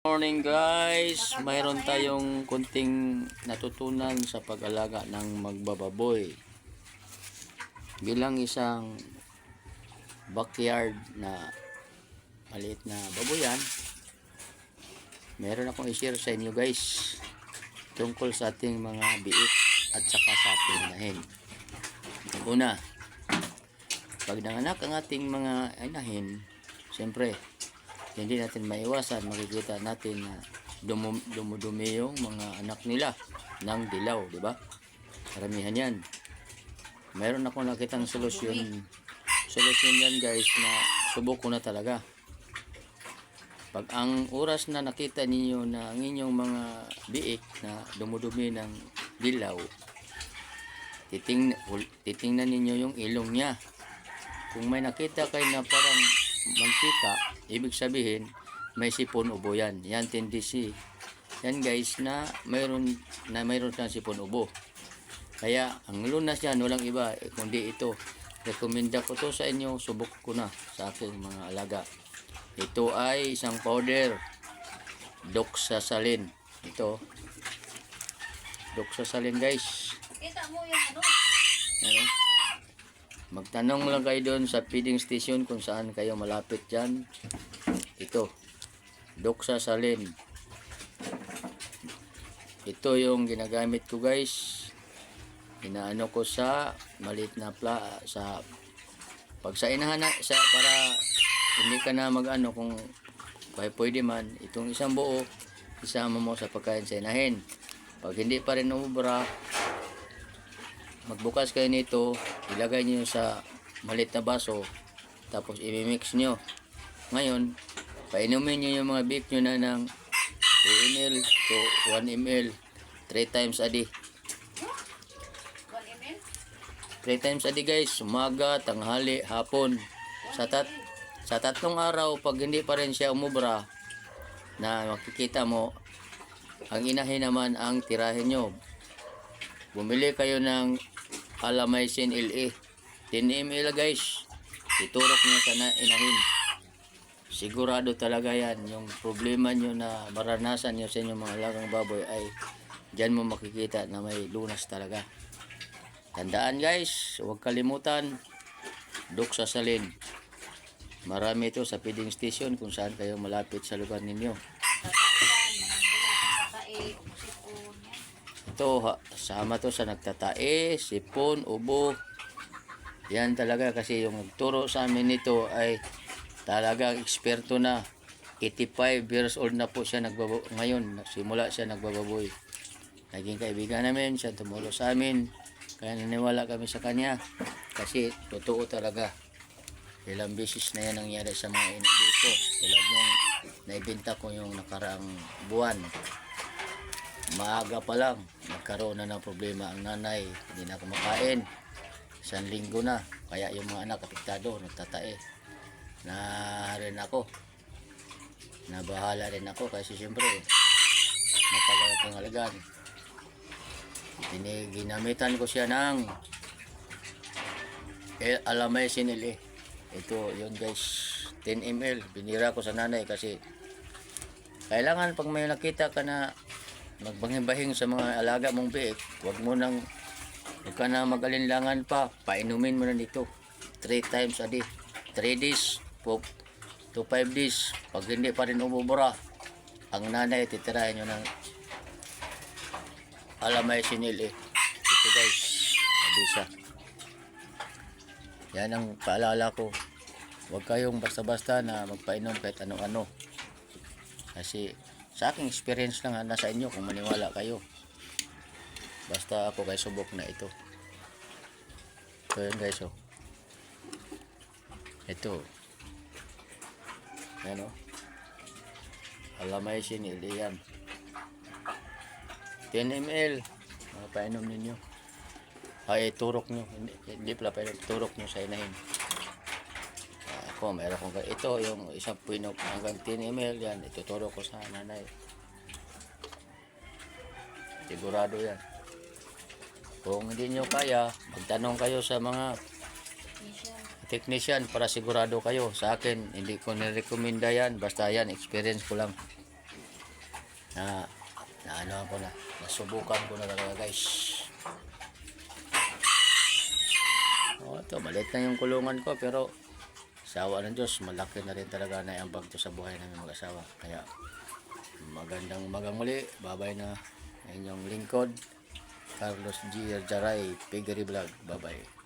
Morning guys, mayroon tayong kunting natutunan sa pag-alaga ng magbababoy. Bilang isang backyard na maliit na baboyan, meron akong i-share sa inyo guys tungkol sa ating mga biik at saka sa ating inahin. Una, pag nanganak ang ating mga inahin, siyempre hindi natin maiwasan, makikita natin na dumudumi yung mga anak nila ng dilaw, di ba? Karamihan yan. Meron ako nakitang solusyon yan guys, na subok ko na talaga. Pag ang oras na nakita ninyo na ang inyong mga biik na dumudumi ng dilaw, titingnan ninyo yung ilong niya. Kung may nakita kayo na parang mantika, ibig sabihin may sipon ubo yan. Yan tendency yan guys na mayroon siyang sipon ubo. Kaya ang lunas yan walang iba kundi ito. Rekomenda ko to sa inyo, subok ko na sa aking mga alaga. Ito ay isang powder, doxasalin. Ito doxasalin guys. Kita mo yung Ano? Magtanong lang kayo doon sa feeding station kung saan kayo malapit dyan. Ito, doxasalin. Ito yung ginagamit ko guys. Inaano ko sa maliit na sa pag sa inahan para hindi ka na mag-ano, kung pwede man, itong isang buo isama mo sa pagkain sa inahin. Pag hindi pa rin umubra, magbukas kayo nito, ilagay niyo sa maliit na baso, tapos i-mix niyo. Ngayon, painumin niyo yung mga beef niyo na ng 2 ml to 1 ml 3 times a day. 1 ml? 3 times a day guys, umaga, tanghali, hapon. Sa tatlong araw, pag hindi pa rin siya umubra, na makikita mo, ang inahin naman ang tirahin nyo. Bumili kayo ng Alamycin LA 10 ml guys, iturok nyo sa inahin. Sigurado talaga yan. Yung problema nyo na maranasan nyo sa inyong mga alagang baboy ay dyan mo makikita na may lunas talaga. Tandaan guys, huwag kalimutan, doxasalin. Marami ito sa feeding station kung saan kayo malapit sa lugar ninyo. Ito, sama to sa nagtatae, sipon, ubo. Yan talaga kasi yung nagturo sa amin nito ay talagang eksperto na. 85 years old na po siya ngayon. Simula siya nagbababoy. Naging kaibigan namin, siya tumulong sa amin. Kaya naniwala kami sa kanya. Kasi totoo talaga. Ilang beses na yan nangyari sa mga inabi ko. Tulad nung naibenta ko yung nakaraang buwan. Maaga pa lang, nagkaroon na ng problema ang nanay. Hindi na kumakain. 1 linggo na. Kaya yung mga anak apektado, nagtatae. Na rin ako. Nabahala rin ako kasi siyempre matagal akong alagaan. Ginamitan ko siya ng Alamycin LA. Ito yun guys, 10 ml. Binira ko sa nanay kasi kailangan pag may nakita ka na magbahing-bahing sa mga alaga mong biik, huwag ka na mag-alinlangan pa, painumin mo na nito 3 times a day, 3 days to 5 days. Pag hindi pa rin umubura, ang nanay titirahin nyo ng Alamycin LA. Ito guys, abisa. Yan ang paalala ko, huwag kayong basta-basta na magpainom kahit ano-ano. Kasi sa aking experience lang, nasa inyo kung maniwala kayo. Basta ako kay subok na ito. So yun guys, oh. Ito. Yan oh. Alamycin LA yan. 10 ml. Painom ninyo. Ay, turok nyo. Hindi pala painom. Turok nyo sa inahin. Ako, mayroon kong ito, yung isang pinok hanggang 10 ml yan, ituturo ko sa nanay. Sigurado yan. Kung hindi nyo kaya, magtanong kayo sa mga technician para sigurado kayo. Sa akin, hindi ko nirekomenda yan. Basta yan, experience ko lang. na ano ako na, nasubukan ko na talaga guys. Ito, maliit na yung kulungan ko, pero sa awa ng Diyos, malaki na rin talaga na iambag to sa buhay namin mag-asawa. Kaya, magandang umagang muli. Babay na inyong lingkod, Carlos G. Jaray, Piggery Vlog. Bye-bye.